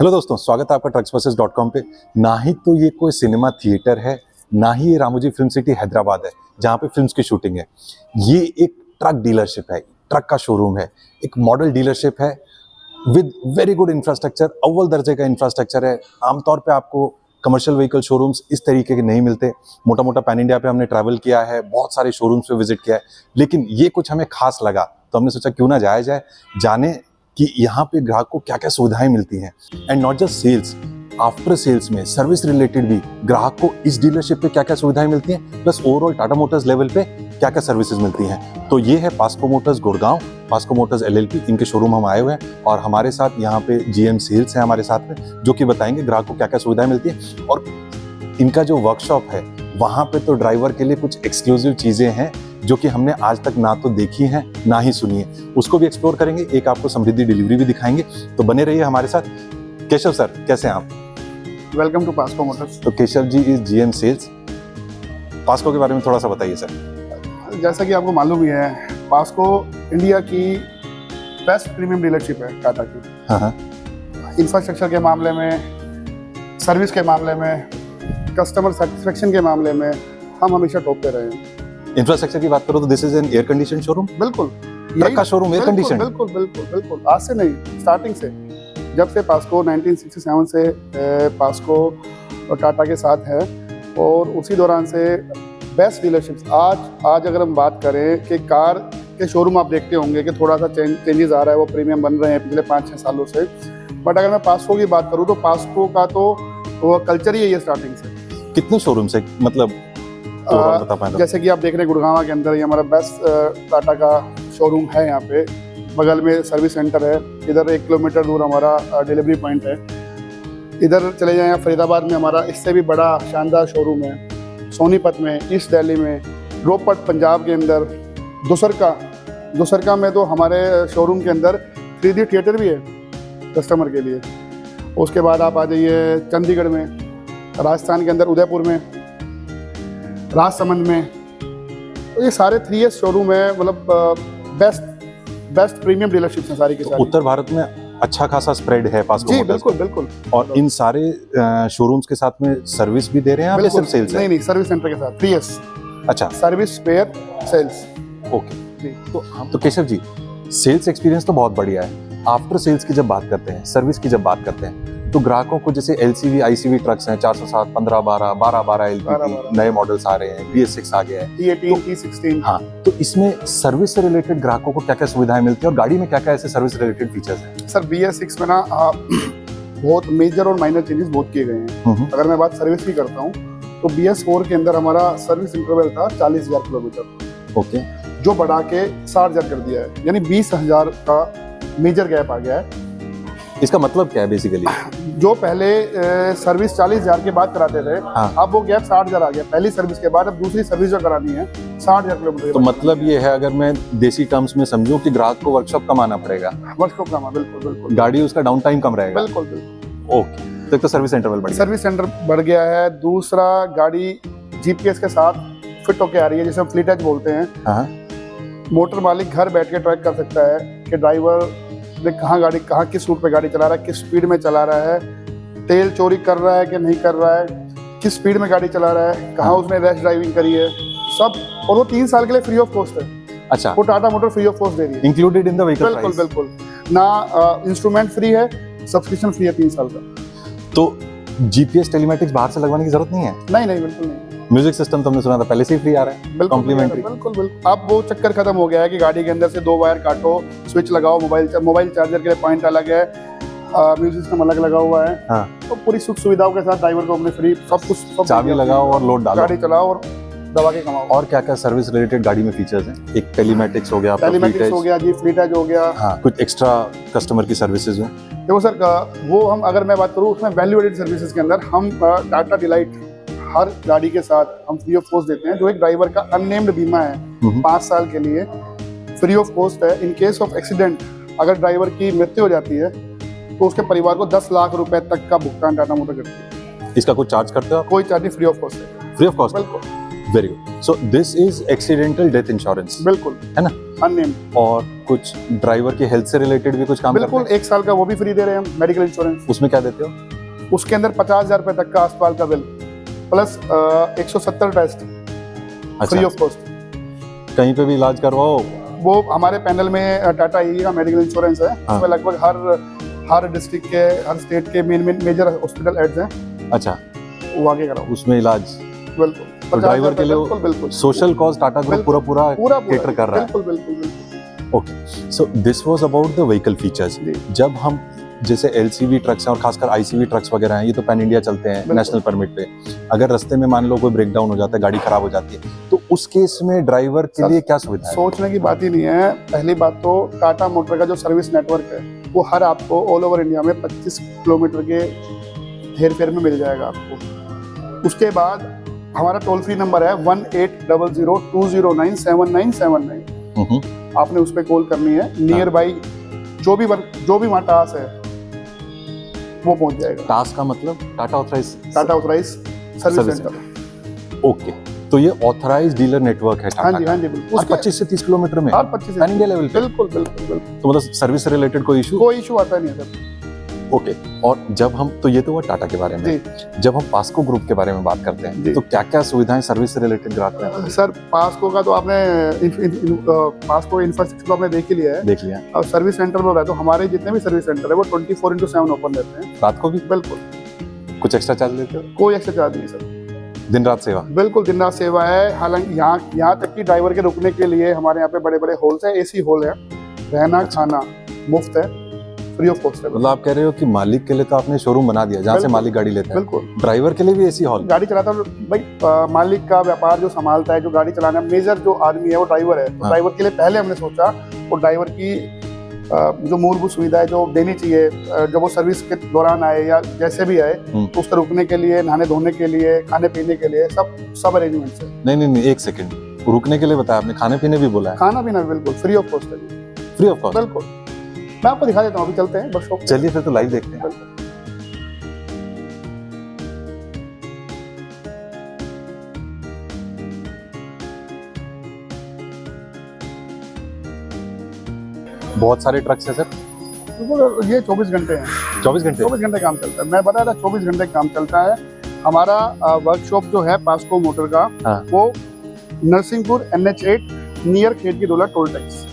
Hello दोस्तों, स्वागत है आपका trucksbuses.com पे। ना ही तो ये कोई सिनेमा थिएटर है, ना ही ये रामोजी फिल्म सिटी हैदराबाद है जहाँ पे फिल्म्स की शूटिंग है। ये एक ट्रक डीलरशिप है, ट्रक का शोरूम है, एक मॉडल डीलरशिप है विद वेरी गुड इंफ्रास्ट्रक्चर, अव्वल दर्जे का इंफ्रास्ट्रक्चर है। आमतौर पे आपको कमर्शियल व्हीकल शोरूम्स इस तरीके के नहीं मिलते। मोटा मोटा पैन इंडिया पे हमने ट्रैवल किया है, बहुत सारे शोरूम्स पे विजिट किया है, लेकिन ये कुछ हमें खास लगा तो हमने सोचा क्यों ना जाया जाए, जाने कि यहाँ पे ग्राहक को क्या क्या सुविधाएं मिलती हैं। And not just sales, after sales में सर्विस रिलेटेड भी ग्राहक को इस डीलरशिप पे क्या क्या सुविधाएं मिलती हैं, plus overall Tata Motors level पे क्या क्या सर्विसेज मिलती हैं। तो ये है POCSO Motors Gurgaon, POCSO Motors LLP, इनके शोरूम हम आए हुए हैं और हमारे साथ यहाँ पे GM सेल्स है हमारे साथ में, जो कि बताएंगे ग्राहक को क्या क्या सुविधाएं मिलती है। और इनका जो वर्कशॉप है वहाँ पे तो ड्राइवर के लिए कुछ एक्सक्लूसिव चीजें हैं जो कि हमने आज तक ना तो देखी हैं ना ही सुनी है, उसको भी एक्सप्लोर करेंगे। एक आपको समृद्धि डिलीवरी भी दिखाएंगे, तो बने रहिए हमारे साथ। केशव सर, कैसे हैं आप? Welcome to Pasco motors. तो Keshav ji is GM sales. Pasco के बारे में थोड़ा सा बताइए सर। जैसा कि आपको मालूम ही है, पास्को इंडिया की बेस्ट प्रीमियम डीलरशिप है टाटा की। हाँ। इंफ्रास्ट्रक्चर के मामले में, सर्विस के मामले में, कस्टमर सेटिस्फेक्शन के मामले में हम हमेशा टॉप पे रहे हैं। इंफ्रास्ट्रक्चर की बात करो तो this is an air condition showroom. बिल्कुल, ट्रक का शोरूम एयर कंडीशन। बिल्कुल बिल्कुल बिल्कुल, आज से नहीं, स्टार्टिंग से, जब से पास्को 1967 से पास्को और टाटा के साथ है, और उसी दौरान से बेस्ट डीलरशिप्स। आज अगर हम बात करें कि कार के शोरूम आप देखते होंगे कि थोड़ा सा चेंजेस आ रहा है, वो प्रीमियम बन रहे हैं पिछले 5-6 सालों से। बट अगर मैं पास्को की बात करूँ तो पास्को का तो वो कल्चर ही है स्टार्टिंग से। कितने शोरूम से, मतलब बता पाए? जैसे कि आप देख रहे हैं गुड़गांव के अंदर ये हमारा बेस्ट टाटा का शोरूम है। यहाँ पे बगल में सर्विस सेंटर है, इधर 1 किलोमीटर दूर हमारा डिलीवरी पॉइंट है। इधर चले जाएं फरीदाबाद में हमारा इससे भी बड़ा शानदार शोरूम है, सोनीपत में, ईस्ट दिल्ली में, रोहतक पंजाब के अंदर, दुसरका में तो हमारे शोरूम के अंदर 3D थिएटर भी है कस्टमर के लिए। उसके बाद आप आ जाइए चंडीगढ़ में, राजस्थान के अंदर उदयपुर में, राजसमंद में। तो ये सारे 3S शोरूम है, मतलब बेस्ट प्रीमियम डीलरशिप है सारी की सारी। उत्तर भारत में अच्छा खासा स्प्रेड है पास्को मोटर्स। बिल्कुल बिल्कुल। और इन सारे शोरूम्स के साथ में सर्विस भी दे रहे हैं आप या सिर्फ सेल्स है? नहीं, सर्विस सेंटर के साथ 3S। अच्छा, सर्विस, स्पेयर, सेल्स। ओके जी। तो केशव जी, सेल्स एक्सपीरियंस तो बहुत बढ़िया है। आफ्टर सेल्स की जब बात करते हैं, सर्विस की जब बात करते हैं, तो ग्राहकों को जैसे LCV ICV ट्रक्स हैं 407, 1512, 1212 LPP, नए मॉडल्स आ रहे हैं, BS6 आ गया है, T18, T16। हाँ, तो इसमें सर्विस से रिलेटेड ग्राहकों को क्या क्या सुविधाएं मिलती हैं और गाड़ी में क्या क्या ऐसे सर्विस रिलेटेड फीचर्स हैं? सर, BS6 में ना बहुत मेजर और माइनर चेंजेस बहुत किए गए हैं। अगर मैं बात सर्विस की करता हूँ तो BS4 के अंदर हमारा सर्विस इंटरवल था 40,000 किलोमीटर। ओके, जो बढ़ा के 60,000 कर दिया है, यानी 20,000 का मेजर गैप आ गया है। इसका मतलब क्या है बेसिकली? जो पहले सर्विस 40,000 के बाद कराते थे, हाँ। अब वो गैप 60,000 आ गया पहली सर्विस के बाद। अब दूसरी सर्विस जो करानी है 60,000 किलोमीटर। तो मतलब ये है, अगर मैं देसी टर्म्स में समझूं कि ग्राहक को वर्कशॉप कम आना पड़ेगा, वर्कशॉप कम। बिल्कुल बिल्कुल, गाड़ी उसका डाउन टाइम कम रहेगा। बिल्कुल बिल्कुल। ओके, तो सर्विस इंटरवल बढ़ गया। सर्विस सेंटर बढ़ गया है। दूसरा, गाड़ी GPS के साथ फिट होके आ रही है, जिसे हम फ्लीट एज बोलते हैं। हाँ। मोटर मालिक घर बैठ के ट्रैक कर सकता है कि ड्राइवर ने कहाँ किस रूट पे गाड़ी चला रहा है, किस स्पीड में चला रहा है, तेल चोरी कर रहा है कि नहीं कर रहा है, किस स्पीड में गाड़ी चला रहा है, कहाँ उसने रैश ड्राइविंग करी है, सब। और वो 3 साल के लिए फ्री ऑफ कॉस्ट है। अच्छा, वो Tata motor free of cost दे रही है, included in the vehicle price. बिल्कुल बिल्कुल। ना इंस्ट्रूमेंट फ्री है, सब्सक्रिप्शन फ्री है 3 साल का। तो GPS टेलीमेटिक्स बाहर से लगवाने की जरूरत नहीं है? नहीं बिल्कुल नहीं। म्यूजिक सिस्टम तो हमने सुना था पहले से ही फ्री आ रहा है, कॉम्प्लीमेंट्री। बिल्कुल। अब वो चक्कर खत्म हो गया है कि गाड़ी के अंदर से 2 वायर काटो, स्विच लगाओ, मोबाइल चार्जर के लिए पॉइंट अलग है, म्यूजिक सिस्टम अलग लगा हुआ है। हाँ। तो पूरी सुख सुविधाओं के साथ ड्राइवर को अपने फ्री सब कुछ, चाबी लगाओ और लोड डालो, गाड़ी चलाओ और दबा के कमाओ। और क्या क्या सर्विस रिलेटेड गाड़ी में फीचर्स हैं? एक टेलीमेटिक्स हो गया, टेलीमेटिक्स हो गया जी, फ्लीट एज हो गया। हाँ, कुछ एक्स्ट्रा कस्टमर की सर्विसेज हैं? देखो सर, वो हम अगर मैं बात करूँ उसमें वैल्यू एडेड सर्विसेज के अंदर हम टाटा डिलाइट हर गाड़ी के साथ हम फ्री ऑफ कॉस्ट देते हैं, जो एक ड्राइवर का अननेम्ड बीमा है 5 साल के लिए, फ्री ऑफ कॉस्ट है। इन केस ऑफ एक्सीडेंट, अगर ड्राइवर की मृत्यु हो जाती है तो उसके परिवार को 10 लाख रुपए तक का भुगतान टाटा मोटर करती है। इसका कुछ चार्ज करते हो आप? कोई चार्ज नहीं, फ्री ऑफ कॉस्ट है। Free of cost? बिल्कुल। Very good. So this is accidental death insurance, बिल्कुल, है ना? अननेम्ड। और कुछ ड्राइवर की हेल्थ से रिलेटेड भी कुछ काम करते बिल्कुल, 1 साल का वो भी फ्री दे रहे हैं हम, मेडिकल इंश्योरेंस। हैं? उसमें क्या देते हो? उसके अंदर 50,000 रुपए तक का अस्पताल का bill plus 170 test free of cost. कहीं पे भी इलाज करवाओ, वो हमारे पैनल में टाटा ई का मेडिकल इंश्योरेंस है। हाँ। उसमें लगभग हर डिस्ट्रिक्ट के, हर स्टेट के मेजर हॉस्पिटल एड्स हैं, अच्छा, वो आगे कराओ। उसमें इलाज। बिल्कुल, तो ड्राइवर के लिए बिल्कुल बिल्कुल सोशल कॉज टाटा ग्रुप पूरा पूरा केटर कर रहा है। बिल्कुल बिल्कुल बिल्कुल। Okay, so this was about the vehicle features. जी। जब हम जैसे एलसीवी ट्रक्स हैं और खासकर आईसीवी ट्रक्स वगैरह हैं, ये तो पैन इंडिया चलते हैं बिल्कुल। नेशनल परमिट पे। अगर रास्ते में मान लो कोई ब्रेक डाउन हो जाता है, गाड़ी खराब हो जाती है, तो उस केस में ड्राइवर के सर, लिए क्या सुविधा है? सोचने की बात ही नहीं है। पहली बात तो टाटा मोटर का जो सर्विस नेटवर्क है वो हर आपको ऑल ओवर इंडिया में 25 किलोमीटर के हेर फेर में मिल जाएगा आपको। उसके बाद हमारा टोल फ्री नंबर है 1800-209-7979। आपने उस पर कॉल करनी है। नियर बाई जो भी वहाँ टास है वो पहुंच जाएगा। टास्क का मतलब Tata authorise service service centre. Okay, तो ये ऑथराइज डीलर नेटवर्क है हाँ टाटा जी, का। हाँ जी, बिल्कुल। और 25 से 30 किलोमीटर में हर 25 पैन इंडिया लेवल पे, बिल्कुल बिल्कुल बिल्कुल तो मतलब सर्विस से रिलेटेड कोई इशू? कोई इशू आता नहीं है सर। ओके, और जब हम, तो ये तो हुआ टाटा के बारे में, जी जब हम पास्को ग्रुप के बारे में बात करते हैं, जी। तो क्या क्या सुविधाएं सर्विस से रिलेटेड कराते हैं? सर पास्को का तो आपने पास्को इंफ्रास्ट्रक्चर तो आपने देख ही लिया है। देख लिया। अब सर्विस सेंटर बोल रहा है तो हमारे जितने भी सर्विस सेंटर है वो 24/7 ओपन रहते हैं। रात को भी बिल्कुल, कुछ एक्स्ट्रा चार्ज लेते हो? कोई एक्स्ट्रा चार्ज नहीं सर। दिन रात सेवा? बिल्कुल दिन रात सेवा है। हालांकि यहाँ तक कि ड्राइवर के रुकने के लिए हमारे यहाँ पे बड़े बड़े हॉल्स है, एसी हॉल है। रहना खाना मुफ्त है, फ्री ऑफ कॉस्ट है। मतलब आप कह रहे हो कि मालिक के लिए तो आपने शोरूम बना दिया जहाँ से बिल्कुल। मालिक गाड़ी लेता है, बिल्कुल, ड्राइवर के लिए भी एसी हॉल? गाड़ी चलाता है भाई, मालिक का व्यापार जो संभालता है, जो गाड़ी चलाना मेजर जो आदमी है वो ड्राइवर है। तो हाँ। ड्राइवर के लिए पहले हमने सोचा वो ड्राइवर की जो मूलभूत सुविधाएं जो देनी चाहिए, जब वो सर्विस के दौरान आए या जैसे भी आए, तो उसको रुकने के लिए, नहाने धोने के लिए, खाने पीने के लिए सब अरेंजमेंट्स है। नहीं, एक सेकंड, रुकने के लिए बताया आपने, खाने पीने भी बोला है? खाना पीना बिल्कुल फ्री ऑफ कॉस्ट है। Free of cost? बिल्कुल, मैं आपको दिखा देता हूँ, अभी चलते हैं वर्कशॉप। चलिए फिर तो लाइव देखते हैं। बिल्कुल। बहुत सारे ट्रक्स है सर? बिल्कुल, ये 24 घंटे हैं। 24 घंटे? 24 घंटे काम चलता है। मैं बता रहा 24 घंटे काम चलता है। हमारा वर्कशॉप जो है पास्को मोटर का, हाँ। वो नरसिंहपुर NH8 नियर खेत की डोला टोल टैक्स।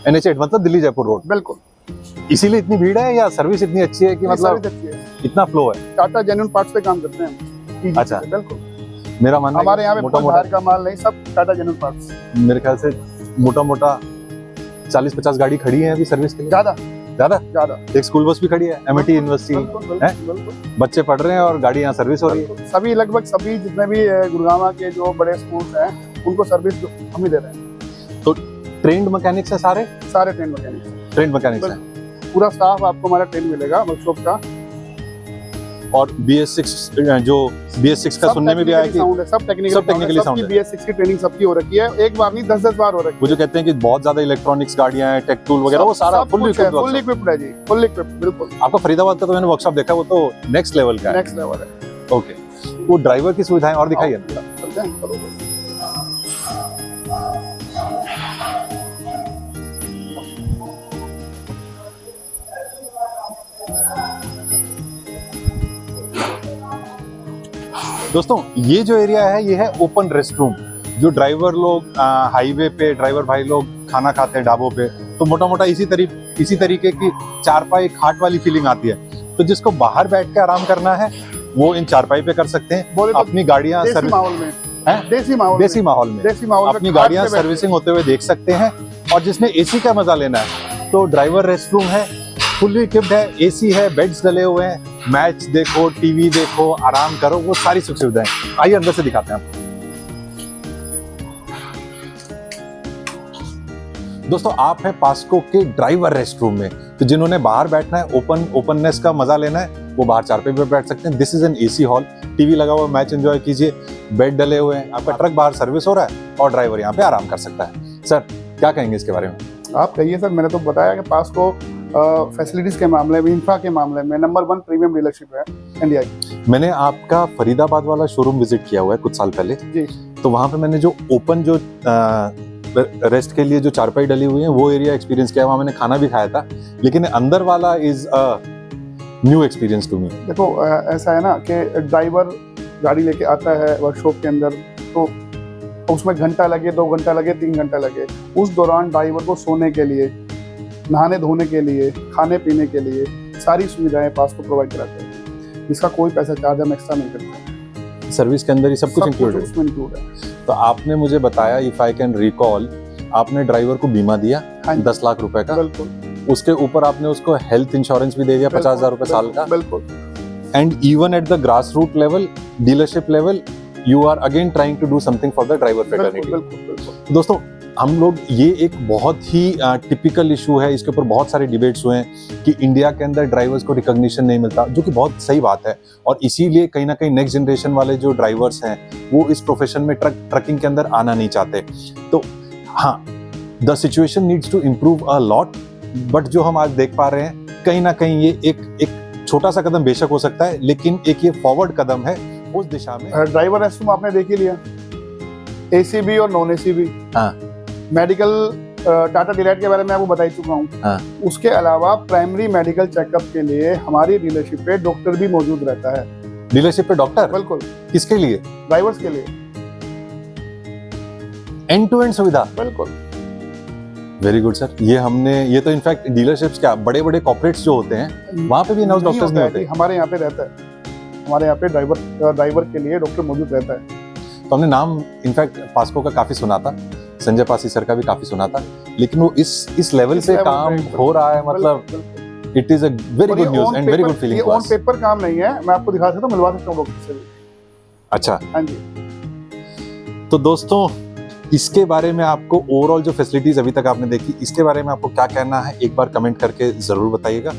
NH8 मतलब दिल्ली जयपुर रोड? बिल्कुल, इसीलिए इतनी भीड़ है या सर्विस इतनी अच्छी है कि ये मतलब सर्विस अच्छी है। इतना फ्लो है? टाटा जेन्युइन पार्ट्स पे काम करते हैं। अच्छा। बिल्कुल, मेरा मानना है हमारे यहाँ पे मोटा कोई मोटा, बाहर का माल नहीं, सब टाटा जेन्युइन पार्ट्स। मेरे ख्याल से मोटा मोटा 40-50 गाड़ी खड़ी है अभी सर्विस के लिए। ज्यादा ज्यादा? एक स्कूल बस भी खड़ी है, MIT यूनिवर्सिटी, बिल्कुल है? बिल्कुल बच्चे पढ़ रहे हैं और गाड़ी यहाँ सर्विस हो रही है। बिल्कुल। सभी लगभग सभी जितने भी गुड़गांव के जो बड़े स्कूल्स हैं उनको सर्विस हम ही दे रहे हैं। तो ट्रेंड मैकेनिक्स है सारे? सारे ट्रेन मैकेनिक्स, ट्रेंड मैकेनिक्स है। पूरा स्टाफ आपको हमारा ट्रेन मिलेगा वर्कशॉप का। और BS6 जो BS6 का सुनने में भी आया कि सब टेक्निकली sound है। BS6 की ट्रेनिंग सबकी हो रखी है, एक बार नहीं 10-10 बार हो रखी वो जो कहते हैं कि बहुत ज्यादा इलेक्ट्रॉनिक्स गाड़ियां हैं, टेक टूल वगैरह, वो सारा फुल इक्विप्ड है जी, फुल इक्विप्ड। बिल्कुल, आपका फरीदाबाद का तो मैंने वर्कशॉप देखा, वो तो नेक्स्ट लेवल का है। नेक्स्ट लेवल है। ओके, वो ड्राइवर की सुविधाएं और दिखाइए। चलते हैं, चलो। दोस्तों, ये जो एरिया है ये है ओपन रेस्टरूम। जो ड्राइवर लोग हाईवे पे, ड्राइवर भाई लोग खाना खाते हैं ढाबों पे, तो मोटा मोटा इसी तरीके की चारपाई खाट वाली फीलिंग आती है। तो जिसको बाहर बैठ के आराम करना है वो इन चारपाई पे कर सकते हैं। बोले तो अपनी गाड़ियां देसी माहौल में, हैं? देसी माहौल देसी माहौल में अपनी गाड़ियां सर्विसिंग होते हुए देख सकते हैं। और जिसने AC का मजा लेना है तो ड्राइवर रेस्ट रूम है, फुल्ली इक्विप्ड है, AC है, बेड्स डले हुए हैं, मैच देखो, टीवी देखो, आराम करो, वो सारी सुख सुविधाएं। आइए अंदर से दिखाते हैं आपको। दोस्तों, आप हैं पास्को के ड्राइवर रेस्ट रूम में, तो जिन्होंने बाहर बैठना है, ओपननेस का मजा लेना है, वो बाहर चारपाई पे बैठ सकते हैं। This is an AC hall, TV लगा हुआ है, मैच एंजॉय कीजिए, बेड डले हुए हैं, आपका ट्रक बाहर सर्विस हो रहा है और ड्राइवर यहाँ पे आराम कर सकता है। सर, क्या कहेंगे इसके बारे में? आप कहिए सर। मैंने तो बताया कि पास्को फैसिलिटीज के मामले में, इंफ्रा के मामले में नंबर 1 प्रीमियम डीलरशिप है इंडिया की। मैंने आपका फरीदाबाद वाला शोरूम विजिट किया हुआ है कुछ साल पहले जी। तो वहां पे मैंने जो ओपन जो रेस्ट के लिए जो चारपाई डली हुई है वो एरिया एक्सपीरियंस किया, वहाँ मैंने खाना भी खाया था, लेकिन अंदर वाला is a new experience to me. देखो ऐसा है ना कि ड्राइवर गाड़ी लेके आता है वर्कशॉप के अंदर, तो उसमें घंटा लगे, 2 घंटा लगे, 3 घंटा लगे, उस दौरान ड्राइवर को सोने के लिए, नहाने धोने के लिए, खाने पीने के लिए सारी सुविधाएं पास्को प्रोवाइड कराते हैं, जिसका कोई पैसा चार्ज हम एक्स्ट्रा नहीं करते। सर्विस के अंदर ही सब कुछ इंक्लूडेड उसमें इंक्लूड है। तो आपने मुझे बताया, इफ आई कैन रिकॉल, आपने ड्राइवर को बीमा दिया हाँ जी। 10 लाख रुपए का, बिल्कुल उसके ऊपर आपने उसको हेल्थ इंश्योरेंस भी दे दिया 50,000 रुपए साल का, बिल्कुल। And even at the grass root level, dealership level, you are again trying to do something for the driver fraternity. बिल्कुल। दोस्तों, हम लोग, ये एक बहुत ही टिपिकल इशू है, इसके ऊपर बहुत सारे डिबेट्स हुए हैं कि इंडिया के अंदर ड्राइवर्स को रिकॉग्निशन नहीं मिलता, जो कि बहुत सही बात है, और इसीलिए कहीं ना कहीं नेक्स्ट जनरेशन वाले जो ड्राइवर्स हैं वो इस प्रोफेशन में ट्रकिंग के अंदर आना नहीं चाहते। तो हाँ, the situation needs to improve a lot, but जो हम आज देख पा रहे हैं कहीं ना कहीं ये एक छोटा सा कदम बेशक हो सकता है, लेकिन एक ये फॉरवर्ड कदम है उस दिशा में। ड्राइवर रेस्टरूम आपने देख ही लिया, एसी भी और नॉन एसी भी। हाँ। मेडिकल टाटा डिलाइट के बारे में आपको बता ही चुका हूँ। हाँ। उसके अलावा प्राइमरी मेडिकल चेकअप के लिए हमारी डीलरशिप पे डॉक्टर भी मौजूद रहता है। डीलरशिप पे डॉक्टर? बिल्कुल। किसके लिए? ड्राइवर्स के लिए। एंड टू एंड सुविधा? बिल्कुल। Very good sir. ये तो इनफैक्ट डीलरशिप्स क्या, बड़े बड़े कॉर्पोरेट्स जो होते हैं वहां पे भी इन हाउस डॉक्टर्स नहीं होते। हमारे यहाँ पे रहता है, हमारे यहाँ पे ड्राइवर के लिए डॉक्टर मौजूद रहता है। तो हमने नाम इनफैक्ट पास्को का काफी सुना था, संजय पासी सर का भी काफी सुना था, लेकिन वो इस लेवल पे काम हो रहा है, मतलब it is a very good news and very good feeling. ये ऑन पेपर काम नहीं है, मैं आपको दिखा सकता हूँ, मिलवा सकता हूँ डॉक्टर से भी। अच्छा। हाँ जी। तो दोस्तों, इसके बारे में आपको ओवरऑल जो फैसिलिटीज अभी तक आपने देखी, इसके बारे में आपको क्या कहना है, एक बार कमेंट करके जरूर बताइएगा।